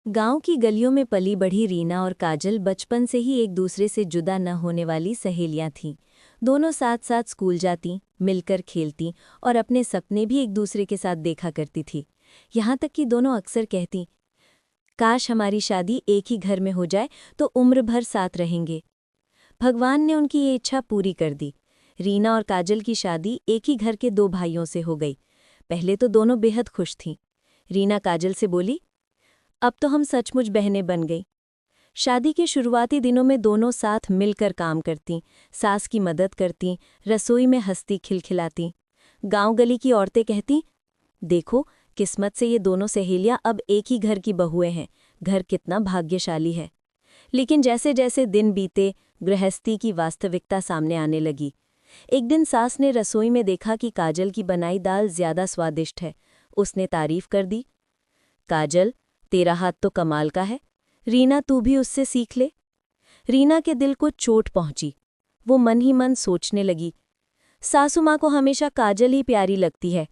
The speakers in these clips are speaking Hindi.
गांव की गलियों में पली बढ़ी रीना और काजल बचपन से ही एक दूसरे से जुदा न होने वाली सहेलियां थीं। दोनों साथ साथ स्कूल जाती, मिलकर खेलती और अपने सपने भी एक दूसरे के साथ देखा करती थी। यहाँ तक कि दोनों अक्सर कहती, काश हमारी शादी एक ही घर में हो जाए तो उम्र भर साथ रहेंगे। भगवान ने उनकी ये इच्छा पूरी कर दी। रीना और काजल की शादी एक ही घर के दो भाइयों से हो गई। पहले तो दोनों बेहद खुश थीं। रीना काजल से बोली, अब तो हम सचमुच बहनें बन गई। शादी के शुरुआती दिनों में दोनों साथ मिलकर काम करतीं, सास की मदद करतीं, रसोई में हंसती खिलखिलातीं। गांव गली की औरतें कहतीं, देखो किस्मत से ये दोनों सहेलियां अब एक ही घर की बहुएं हैं, घर कितना भाग्यशाली है। लेकिन जैसे जैसे दिन बीते, गृहस्थी की वास्तविकता सामने आने लगी। एक दिन सास ने रसोई में देखा कि काजल की बनाई दाल ज्यादा स्वादिष्ट है। उसने तारीफ कर दी, काजल तेरा हाथ तो कमाल का है, रीना तू भी उससे सीख ले। रीना के दिल को चोट पहुंची। वो मन ही मन सोचने लगी, सासू माँ को हमेशा काजल ही प्यारी लगती है।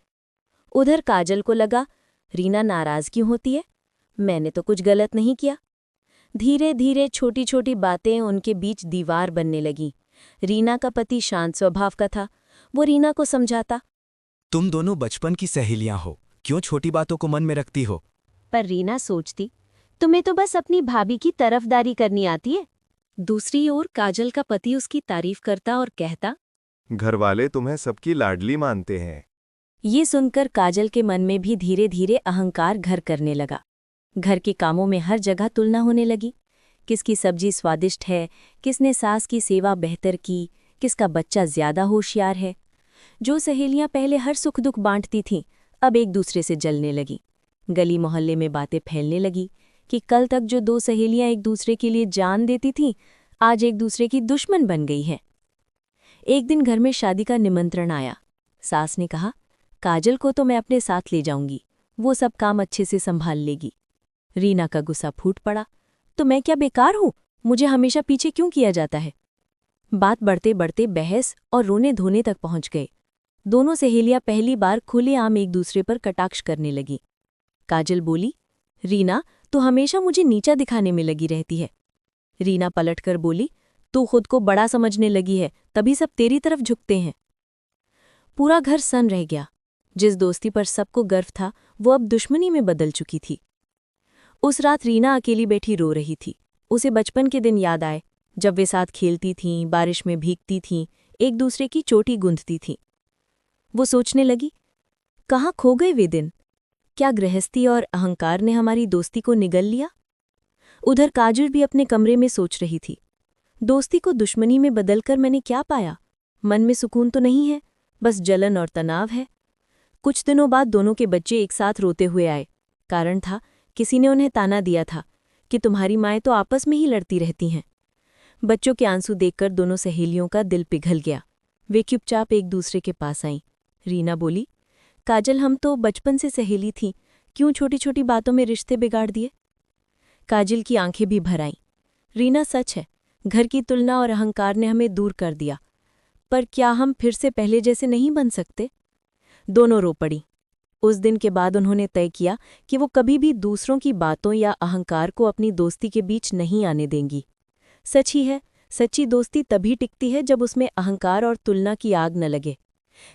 उधर काजल को लगा, रीना नाराज क्यों होती है, मैंने तो कुछ गलत नहीं किया। धीरे धीरे छोटी छोटी बातें उनके बीच दीवार बनने लगीं। रीना का पति शांत स्वभाव का था। वो रीना को समझाता, तुम दोनों बचपन की सहेलियां हो, क्यों छोटी बातों को मन में रखती हो। पर रीना सोचती, तुम्हें तो बस अपनी भाभी की तरफदारी करनी आती है। दूसरी ओर काजल का पति उसकी तारीफ करता और कहता, घरवाले तुम्हें सबकी लाडली मानते हैं। ये सुनकर काजल के मन में भी धीरे धीरे अहंकार घर करने लगा। घर के कामों में हर जगह तुलना होने लगी। किसकी सब्जी स्वादिष्ट है, किसने सास की सेवा बेहतर की, किसका बच्चा ज्यादा होशियार है। जो सहेलियां पहले हर सुख दुख बांटती थीं, अब एक दूसरे से जलने लगी। गली मोहल्ले में बातें फैलने लगी कि कल तक जो दो सहेलियां एक दूसरे के लिए जान देती थीं, आज एक दूसरे की दुश्मन बन गई हैं। एक दिन घर में शादी का निमंत्रण आया। सास ने कहा, काजल को तो मैं अपने साथ ले जाऊंगी, वो सब काम अच्छे से संभाल लेगी। रीना का गुस्सा फूट पड़ा, तो मैं क्या बेकार हूं, मुझे हमेशा पीछे क्यों किया जाता है। बात बढ़ते बढ़ते बहस और रोने धोने तक पहुंच गए। दोनों सहेलियां पहली बार खुलेआम एक दूसरे पर कटाक्ष करने लगी। काजल बोली, रीना तू हमेशा मुझे नीचा दिखाने में लगी रहती है। रीना पलटकर बोली, तू खुद को बड़ा समझने लगी है, तभी सब तेरी तरफ झुकते हैं। पूरा घर सन रह गया। जिस दोस्ती पर सबको गर्व था, वो अब दुश्मनी में बदल चुकी थी। उस रात रीना अकेली बैठी रो रही थी। उसे बचपन के दिन याद आए, जब वे साथ खेलती थीं, बारिश में भीगती थीं, एक दूसरे की चोटी गूंथती थीं। वो सोचने लगी, कहाँ खो गए वे दिन। क्या गृहस्थी और अहंकार ने हमारी दोस्ती को निगल लिया। उधर काजल भी अपने कमरे में सोच रही थी, दोस्ती को दुश्मनी में बदलकर मैंने क्या पाया। मन में सुकून तो नहीं है, बस जलन और तनाव है। कुछ दिनों बाद दोनों के बच्चे एक साथ रोते हुए आए। कारण था, किसी ने उन्हें ताना दिया था कि तुम्हारी माएँ तो आपस में ही लड़ती रहती हैं। बच्चों के आंसू देखकर दोनों सहेलियों का दिल पिघल गया। वे चुपचाप एक दूसरे के पास आईं। रीना बोली, काजल हम तो बचपन से सहेली थीं, क्यों छोटी छोटी बातों में रिश्ते बिगाड़ दिए। काजल की आंखें भी भर आईं। रीना सच है, घर की तुलना और अहंकार ने हमें दूर कर दिया, पर क्या हम फिर से पहले जैसे नहीं बन सकते। दोनों रो पड़ी। उस दिन के बाद उन्होंने तय किया कि वो कभी भी दूसरों की बातों या अहंकार को अपनी दोस्ती के बीच नहीं आने देंगी। सच ही है, सच्ची दोस्ती तभी टिकती है जब उसमें अहंकार और तुलना की आग न लगे।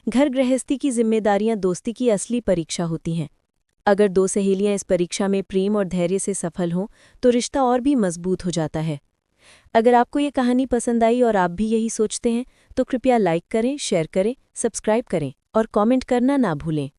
घर गृहस्थी की जिम्मेदारियां दोस्ती की असली परीक्षा होती हैं। अगर दो सहेलियां इस परीक्षा में प्रेम और धैर्य से सफल हों तो रिश्ता और भी मजबूत हो जाता है। अगर आपको ये कहानी पसंद आई और आप भी यही सोचते हैं तो कृपया लाइक करें, शेयर करें, सब्सक्राइब करें और कमेंट करना ना भूलें।